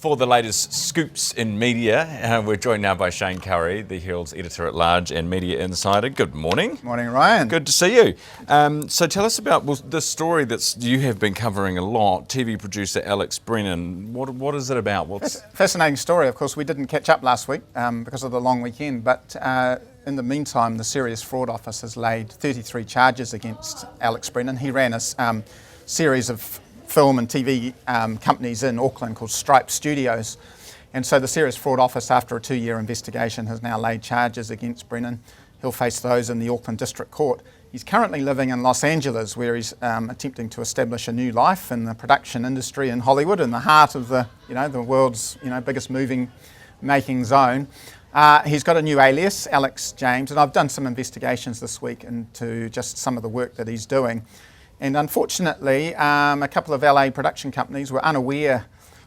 For the latest scoops in media, we're joined now by Shayne Currie, the Herald's editor-at-large and media insider. Good morning. Morning, Ryan. Good to see you. So tell us about the story that you have been covering a lot. TV producer Alex Brennan. What is it about? Fascinating story. Of course, we didn't catch up last week because of the long weekend, but in the meantime, the Serious Fraud Office has laid 33 charges against Alex Brennan. He ran a series of film and TV companies in Auckland called Stripe Studios. And so the Serious Fraud Office, after a 2-year investigation, has now laid charges against Brennan. He'll face those in the Auckland District Court. He's currently living in Los Angeles, where he's attempting to establish a new life in the production industry in Hollywood, in the heart of the world's biggest making zone. He's got a new alias, Alex James, and I've done some investigations this week into just some of the work that he's doing. And unfortunately, a couple of LA production companies were unaware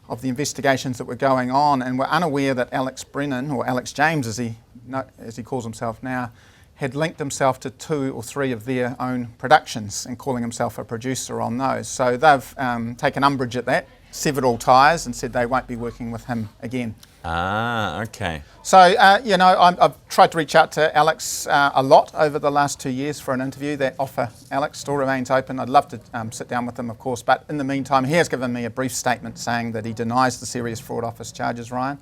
of the investigations that were going on and were unaware that Alex Brennan, or Alex James as he calls himself now, had linked himself to 2 or 3 of their own productions and calling himself a producer on those. So they've taken umbrage at that, severed all ties and said they won't be working with him again. Ah, okay. So, I've tried to reach out to Alex a lot over the last 2 years for an interview. That offer, Alex, still remains open. I'd love to sit down with him, of course, but in the meantime, he has given me a brief statement saying that he denies the Serious Fraud Office charges, Ryan.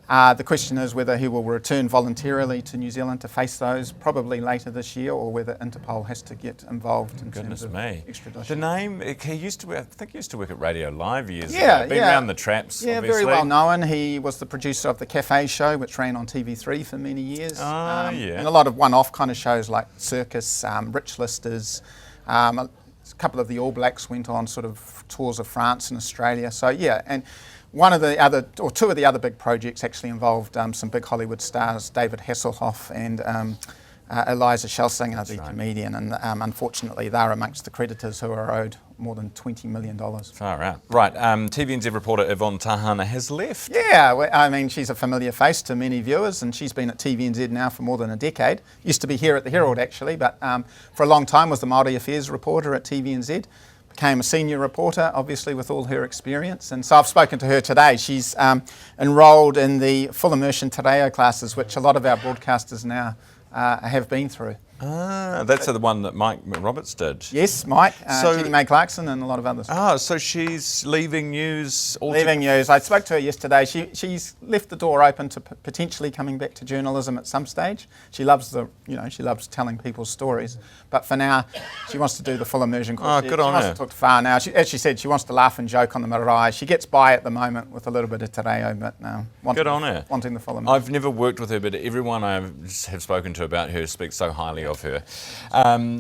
The question is whether he will return voluntarily to New Zealand to face those, probably later this year, or whether Interpol has to get involved in terms of extradition. The name, I think he used to work at Radio Live years ago. Yeah, Been around the traps, yeah, obviously. very well known. He was the producer of the Cafe Show, which ran on TV3 for many years. And a lot of one-off kind of shows like Circus, Rich Listers. A couple of the All Blacks went on sort of tours of France and Australia. So yeah, and one of the other, or 2 of the other big projects actually involved some big Hollywood stars, David Hasselhoff and Eliza Schlesinger, the comedian, and unfortunately they're amongst the creditors who are owed more than $20 million. Far out. Right, TVNZ reporter Yvonne Tahana has left. Yeah, well, I mean, she's a familiar face to many viewers, and she's been at TVNZ now for more than a decade. Used to be here at the Herald, actually, but for a long time was the Māori Affairs reporter at TVNZ. Became a senior reporter, obviously, with all her experience. And so I've spoken to her today. She's enrolled in the full immersion Te Reo classes, which a lot of our broadcasters now have been through. Ah, that's the one that Mike Roberts did. Yes, Mike, Jenny Mae Clarkson and a lot of others. Ah, so she's leaving news. Leaving news. I spoke to her yesterday. She's left the door open to potentially coming back to journalism at some stage. She loves she loves telling people's stories. But for now, she wants to do the full immersion course. Oh, good on her. She wants to talk to Whā now. As she said, she wants to laugh and joke on the marae. She gets by at the moment with a little bit of Te Reo, but good on her. Wanting the full immersion. I've never worked with her, but everyone I have spoken to about her speaks so highly of her.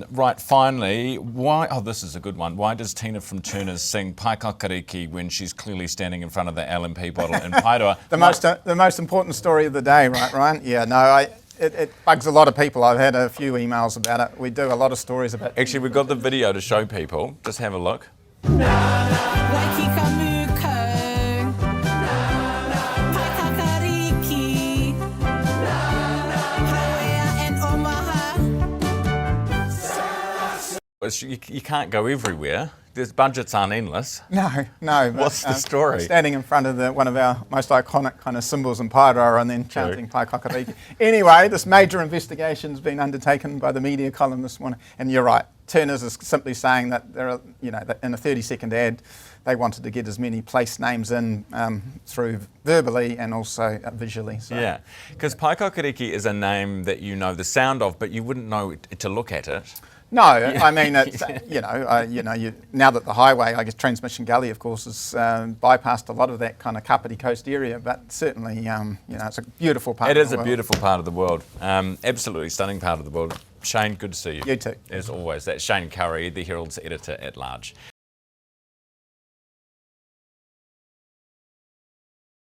Right, finally, why? Oh, this is a good one. Why does Tina from Turners sing Paikakariki when she's clearly standing in front of the LNP bottle in Paeroa? The most important story of the day, right, Ryan? Yeah, no, it bugs a lot of people. I've had a few emails about it. We do a lot of stories about it. Actually, we've got the video to show people. Just have a look. You can't go everywhere. Their budgets aren't endless. No. What's the story? Standing in front of one of our most iconic kind of symbols in Paeroa and then chanting Paikakariki. Anyway, this major investigation's been undertaken by the media column this morning, and you're right. Turners is simply saying that that in a 30-second ad, they wanted to get as many place names in through verbally and also visually. So. Yeah, because Paikakariki is a name that you know the sound of, but you wouldn't know to look at it. No, I mean, it's, now that the highway, I guess Transmission Gully, of course, has bypassed a lot of that kind of Kapiti Coast area, but certainly, it's a beautiful part of the world. It is a beautiful part of the world. Absolutely stunning part of the world. Shayne, good to see you. You too. As always, that's Shayne Currie, the Herald's editor-at-large.